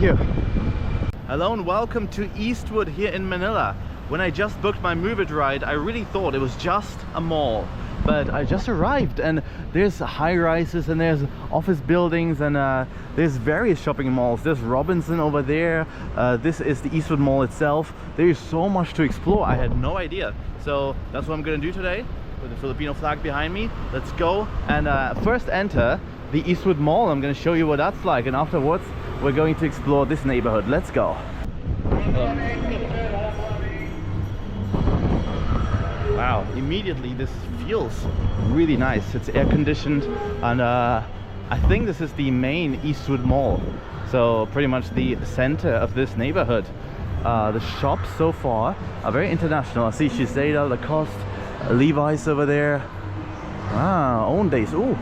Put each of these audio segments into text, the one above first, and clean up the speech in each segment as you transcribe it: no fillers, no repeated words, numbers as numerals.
you. Hello and welcome to Eastwood here in Manila. When I just booked my Move It ride, I really thought it was just a mall. But I just arrived and there's high-rises and there's office buildings and there's various shopping malls. There's Robinson over there. This is the Eastwood Mall itself. There is so much to explore. I had no idea. So that's what I'm gonna do today with the Filipino flag behind me. Let's go and first enter the Eastwood Mall. I'm gonna show you what that's like, and afterwards we're going to explore this neighborhood. Let's go. Wow, immediately this feels really nice. It's air conditioned and I think this is the main Eastwood Mall. So pretty much the center of this neighborhood. The shops so far are very international. I see Shiseido, Lacoste, Levi's over there. Ah, Owndays. Ooh,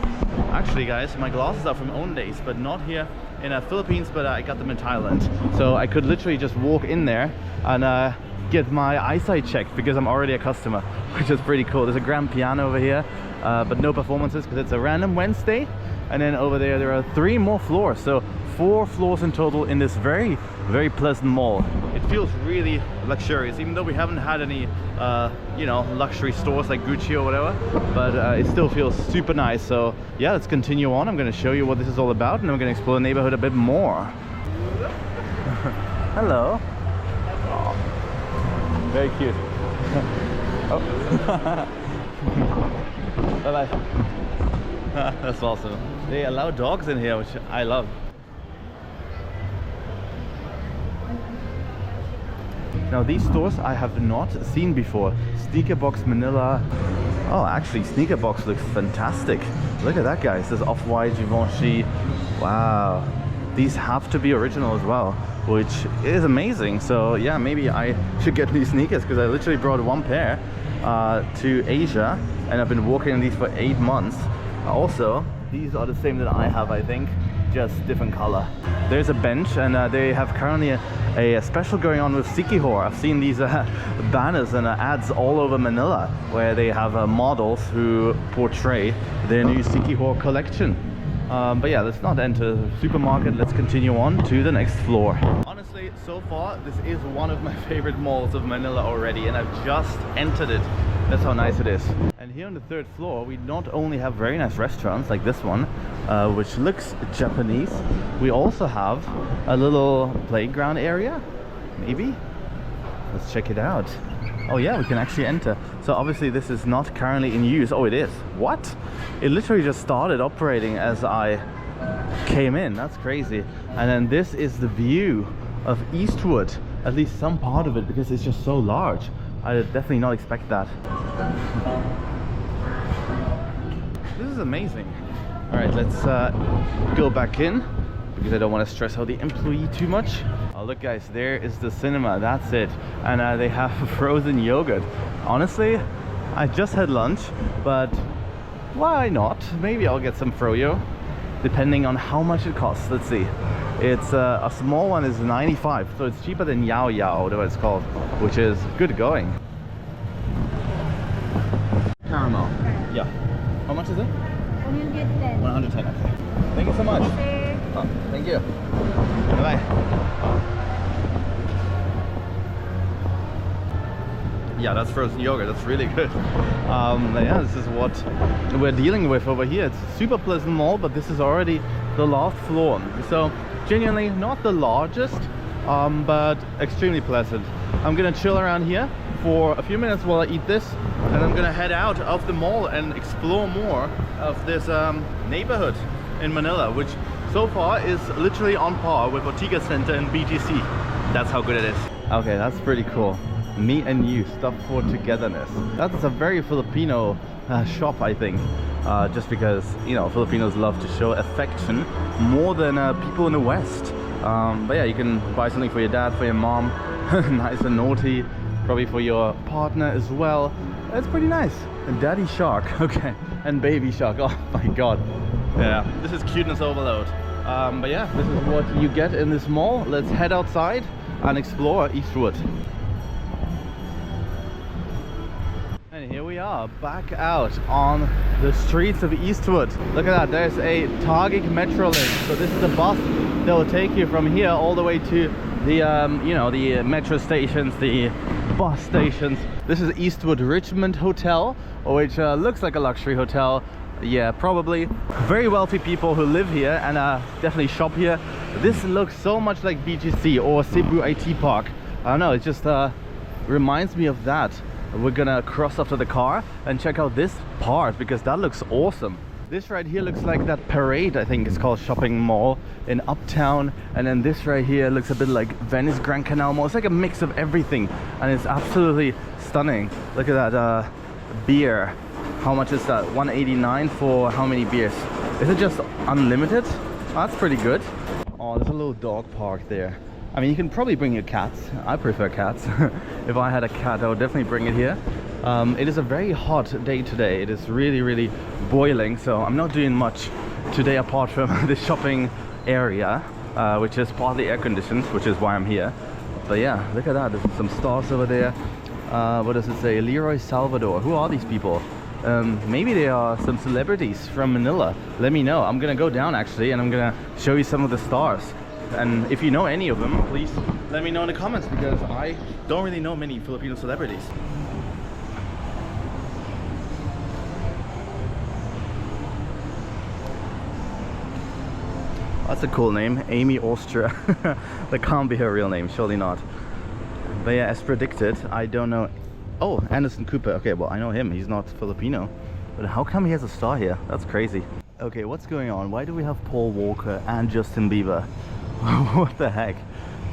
actually guys, my glasses are from Owndays, but not here in the Philippines, but I got them in Thailand. So I could literally just walk in there and get my eyesight checked because I'm already a customer, which is pretty cool. There's a grand piano over here, but no performances because it's a random Wednesday. And then over there are 3 more floors, so 4 floors in total in this very pleasant mall. It feels really luxurious, even though we haven't had any you know, luxury stores like Gucci or whatever, but it still feels super nice. So yeah, let's continue on. I'm going to show you what this is all about, and I'm going to explore the neighborhood a bit more. Hello. Oh, very cute. Oh. Bye bye. That's awesome. They allow dogs in here, which I love. Now these stores I have not seen before. Sneaker Box Manila. Oh, actually Sneaker Box looks fantastic. Look at that, guys. This Off-White, Givenchy. Wow. These have to be original as well, which is amazing. So yeah, maybe I should get these sneakers because I literally brought 1 pair to Asia and I've been walking in these for 8 months. Also, these are the same that I have, I think, just different color. There's a bench and they have currently a special going on with Sikihor. I've seen these banners and ads all over Manila where they have models who portray their new Sikihor collection. But yeah, let's not enter the supermarket. Let's continue on to the next floor. Honestly, so far, this is one of my favorite malls of Manila already, and I've just entered it. That's how nice it is. And here on the 3rd floor, we not only have very nice restaurants like this one, which looks Japanese, we also have a little playground area, maybe? Let's check it out. Oh yeah, we can actually enter. So obviously this is not currently in use. Oh, it is. What? It literally just started operating as I came in. That's crazy. And then this is the view of Eastwood, at least some part of it, because it's just so large. I did definitely not expect that. This is amazing. All right, let's go back in because I don't want to stress out the employee too much. Oh, look guys, there is the cinema. That's it. And they have frozen yogurt. Honestly, I just had lunch, but why not? Maybe I'll get some froyo, depending on how much it costs. Let's see. It's a small one is 95, so it's cheaper than Yao Yao, whatever it's called, which is good going. Caramel. Yeah. How much is it? 110. 110. Okay. Thank you so much. Oh, thank you. Bye bye. Yeah, that's frozen yogurt. That's really good. Yeah, this is what we're dealing with over here. It's a super pleasant mall, but this is already the last floor. So genuinely not the largest, but extremely pleasant. I'm gonna chill around here for a few minutes while I eat this, and I'm gonna head out of the mall and explore more of this neighborhood in Manila, which so far is literally on par with Ortiga Center and BGC. That's how good it is. Okay, that's pretty cool. Me and you, stuff for togetherness. That's a very Filipino shop, I think. Just because, you know, Filipinos love to show affection more than people in the West. But yeah, you can buy something for your dad, for your mom, nice and naughty, probably for your partner as well. It's pretty nice. And Daddy Shark, okay, and Baby Shark. Oh my god. Yeah, this is cuteness overload. But yeah, this is what you get in this mall. Let's head outside and explore Eastwood. And here we are, back out on the streets of Eastwood. Look at that, there's a Taguig Metro link. So this is a bus they'll take you from here all the way to the you know, the metro stations, the bus stations. This is Eastwood Richmond Hotel, which looks like a luxury hotel. Yeah, probably. Very wealthy people who live here and definitely shop here. This looks so much like BGC or Cebu IT Park. I don't know, it just reminds me of that. We're gonna cross off to the car and check out this part because that looks awesome. This right here looks like that Parade, I think it's called, shopping mall in Uptown. And then this right here looks a bit like Venice Grand Canal Mall. It's like a mix of everything and it's absolutely stunning. Look at that beer. How much is that? 189 for how many beers? Is it just unlimited? Oh, that's pretty good. Oh, there's a little dog park there. I mean, you can probably bring your cats. I prefer cats. If I had a cat, I would definitely bring it here. It is a very hot day today. It is really boiling, so I'm not doing much today apart from the shopping area, which is partly air conditioned, which is why I'm here. But yeah, look at that. There's some stars over there. What does it say? Leroy Salvador. Who are these people? Maybe they are some celebrities from Manila. Let me know. I'm gonna go down actually and I'm gonna show you some of the stars. And if you know any of them, please let me know in the comments because I don't really know many Filipino celebrities. That's a cool name, Amy Austria. That can't be her real name, surely not. But yeah, as predicted, I don't know. Oh, Anderson Cooper. Okay, well, I know him. He's not Filipino. But how come he has a star here? That's crazy. Okay, what's going on? Why do we have Paul Walker and Justin Bieber? What the heck?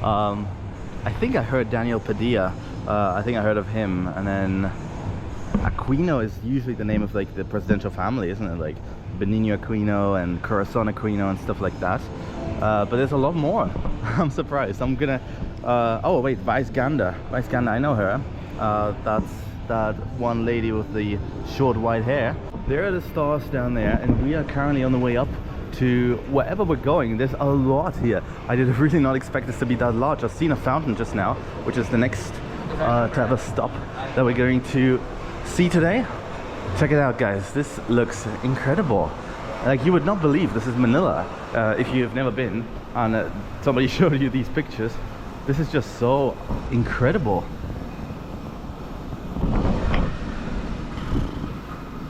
I think I heard Daniel Padilla. I think I heard of him. And then Aquino is usually the name of like the presidential family, isn't it? Like Benigno Aquino and Corazon Aquino and stuff like that. But there's a lot more. I'm surprised. I'm gonna... oh wait, Vice Ganda. Vice Ganda, I know her. That's that one lady with the short white hair. There are the stars down there and we are currently on the way up to wherever we're going. There's a lot here. I did really not expect this to be that large. I've seen a fountain just now, which is the next type of stop that we're going to see today. Check it out, guys. This looks incredible. Like, you would not believe this is Manila if you've never been and somebody showed you these pictures. This is just so incredible.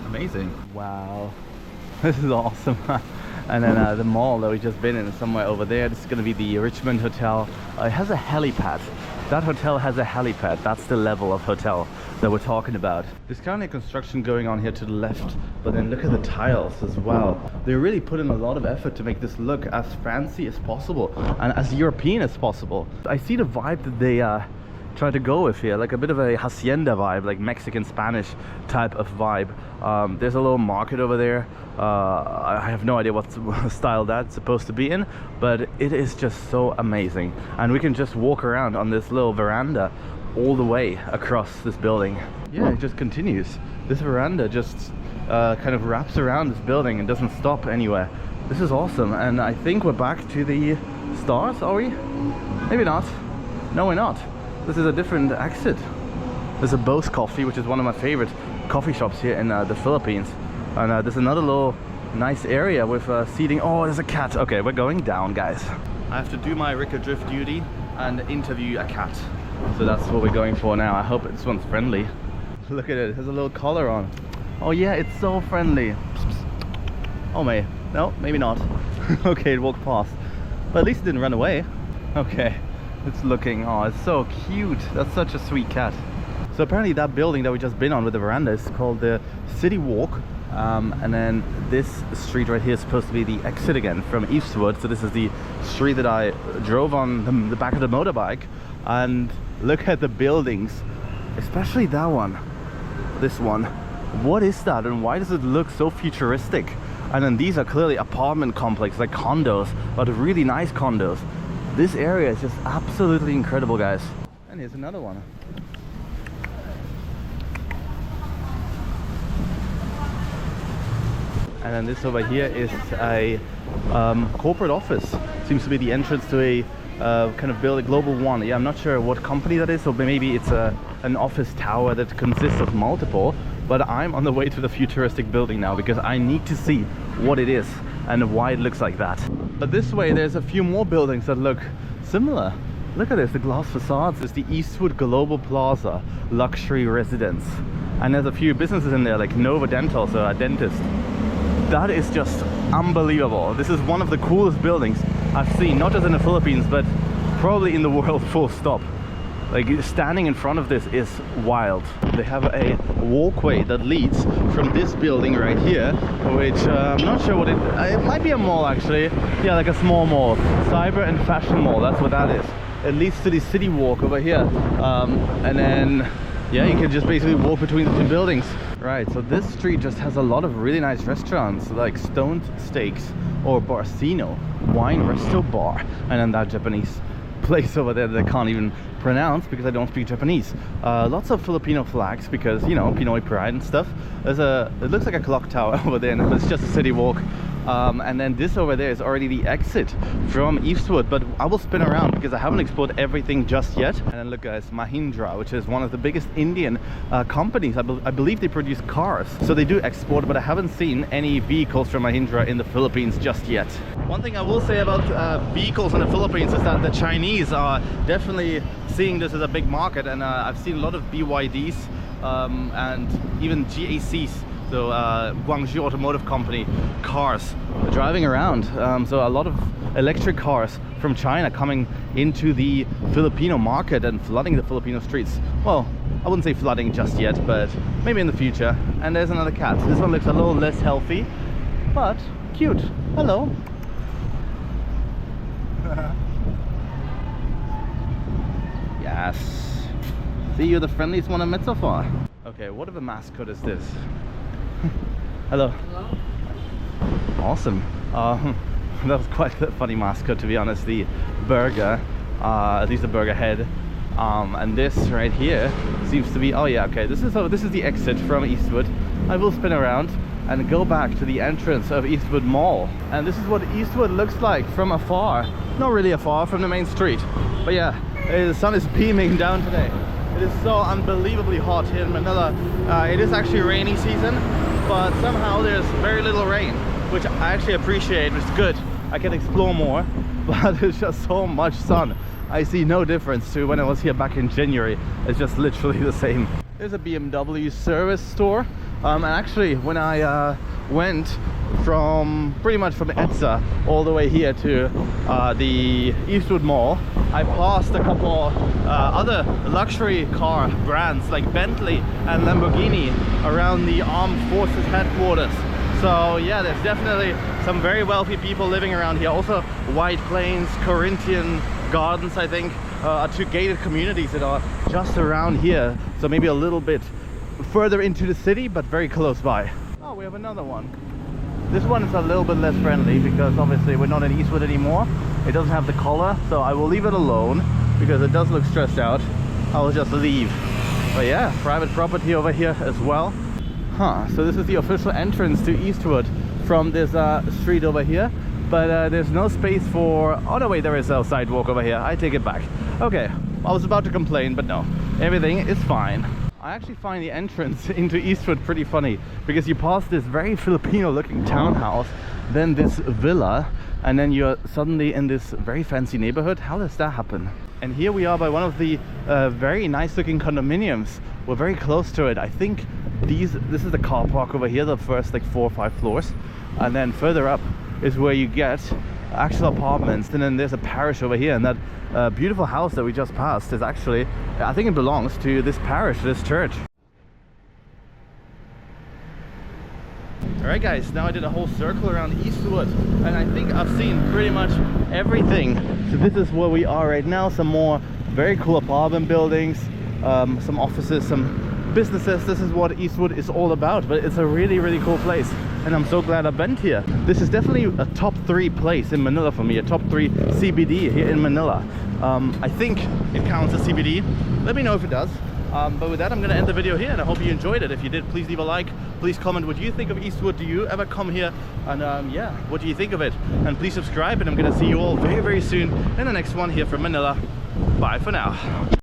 Amazing. Wow. This is awesome. And then the mall that we've just been in is somewhere over there. This is going to be the Richmond Hotel. It has a helipad. That hotel has a helipad. That's the level of hotel that we're talking about. There's currently construction going on here to the left, but then look at the tiles as well. They really put in a lot of effort to make this look as fancy as possible and as European as possible. I see the vibe that they try to go with here, like a bit of a hacienda vibe, like Mexican Spanish type of vibe. There's a little market over there. I have no idea what style that's supposed to be in, but it is just so amazing. And we can just walk around on this little veranda all the way across this building. Yeah, it just continues. This veranda just kind of wraps around this building and doesn't stop anywhere. This is awesome. And I think we're back to the stars, are we? Maybe not. No, we're not. This is a different exit. There's a Bose Coffee, which is one of my favorite coffee shops here in the Philippines. And there's another little nice area with seating. Oh, there's a cat. Okay, we're going down, guys. I have to do my Ricker Drift duty and interview a cat. So that's what we're going for now. I hope this one's friendly. Look at it, it has a little collar on. Oh yeah, it's so friendly. Oh, no, maybe not. Okay, it walked past. But at least it didn't run away. Okay. It's looking, oh, it's so cute. That's such a sweet cat. So apparently that building that we just been on with the veranda is called the City Walk. And then this street right here is supposed to be the exit again from Eastwood. So this is the street that I drove on the back of the motorbike. And look at the buildings, especially that one. This one. What is that and why does it look so futuristic? And then these are clearly apartment complexes, like condos, but really nice condos. This area is just absolutely incredible, guys. And here's another one. And then this over here is a corporate office. Seems to be the entrance to a kind of building, Global One. Yeah, I'm not sure what company that is, or maybe it's an office tower that consists of multiple. But I'm on the way to the Futuristic building now because I need to see what it is and why it looks like that. But this way there's a few more buildings that look similar. Look at this, the glass facades. It's the Eastwood Global Plaza luxury residence, and there's a few businesses in there like Nova Dental, so a dentist. That is just unbelievable. This is one of the coolest buildings I've seen, not just in the Philippines but probably in the world, full stop. Like, standing in front of this is wild. They have a walkway that leads from this building right here, which I'm not sure what it might be a mall actually. Yeah, like a small mall, cyber and fashion mall, that's what that is. It leads to the city walk over here, and then yeah, you can just basically walk between the two buildings. Right, so this street just has a lot of really nice restaurants like Stoned Steaks or Barcino Wine Resto Bar, and then that Japanese place over there that I can't even pronounce because I don't speak Japanese. Lots of Filipino flags because, you know, Pinoy pride and stuff. It looks like a clock tower over there, but it's just a city walk. And then this over there is already the exit from Eastwood, but I will spin around because I haven't explored everything just yet. And then look guys, Mahindra, which is one of the biggest Indian companies. I believe they produce cars, so they do export, but I haven't seen any vehicles from Mahindra in the Philippines just yet. One thing I will say about vehicles in the Philippines is that the Chinese are definitely seeing this as a big market, and I've seen a lot of BYDs and even GACs, so Guangzhou Automotive Company cars driving around. So a lot of electric cars from China coming into the Filipino market and flooding the Filipino streets. Well, I wouldn't say flooding just yet, but maybe in the future. And there's another cat. This one looks a little less healthy, but cute. Hello. Yes. See, you're the friendliest one I met so far. Okay, what of a mascot is this? Hello. Hello. Awesome. That was quite a funny mascot, to be honest. The burger, at least the burger head. And this right here seems to be, oh yeah, okay, this is the exit from Eastwood. I will spin around and go back to the entrance of Eastwood Mall. And this is what Eastwood looks like from afar. Not really afar from the main street, but yeah, the sun is beaming down today. It is so unbelievably hot here in Manila. It is actually rainy season, but somehow there's very little rain, which I actually appreciate, which is good. I can explore more, but it's just so much sun. I see no difference to when I was here back in January. It's just literally the same. There's a BMW service store. And actually, when I went from pretty much from EDSA all the way here to the Eastwood Mall, I passed a couple other luxury car brands like Bentley and Lamborghini around the Armed Forces headquarters. So yeah, there's definitely some very wealthy people living around here. Also White Plains, Corinthian Gardens, I think, are two gated communities that are just around here. So maybe a little bit further into the city, but very close by. Oh, we have another one. This one is a little bit less friendly because obviously we're not in Eastwood anymore. It doesn't have the collar, so I will leave it alone because it does look stressed out. I will just leave. But yeah, private property over here as well. So this is the official entrance to Eastwood from this street over here. But there's no space for... Oh no, wait, there is a sidewalk over here. I take it back. Okay, I was about to complain, but no. Everything is fine. I actually find the entrance into Eastwood pretty funny because you pass this very Filipino looking townhouse, then this villa, and then you're suddenly in this very fancy neighborhood. How does that happen? And here we are by one of the very nice looking condominiums. We're very close to it. I think this is the car park over here, the first like 4 or 5 floors, and then further up is where you get actual apartments. And then there's a parish over here, and that beautiful house that we just passed is actually, I think it belongs to this parish, this church. Alright guys, now I did a whole circle around Eastwood and I think I've seen pretty much everything. So this is where we are right now. Some more very cool apartment buildings, some offices, some businesses. This is what Eastwood is all about, but it's a really cool place and I'm so glad I've been here. This is definitely a top 3 place in Manila for me, a top 3 CBD here in Manila. I think it counts as CBD. Let me know if it does. But with that, I'm gonna end the video here and I hope you enjoyed it. If you did, please leave a like, please comment what you think of Eastwood. Do you ever come here? And yeah, what do you think of it? And please subscribe, and I'm gonna see you all very soon in the next one here from Manila. Bye for now.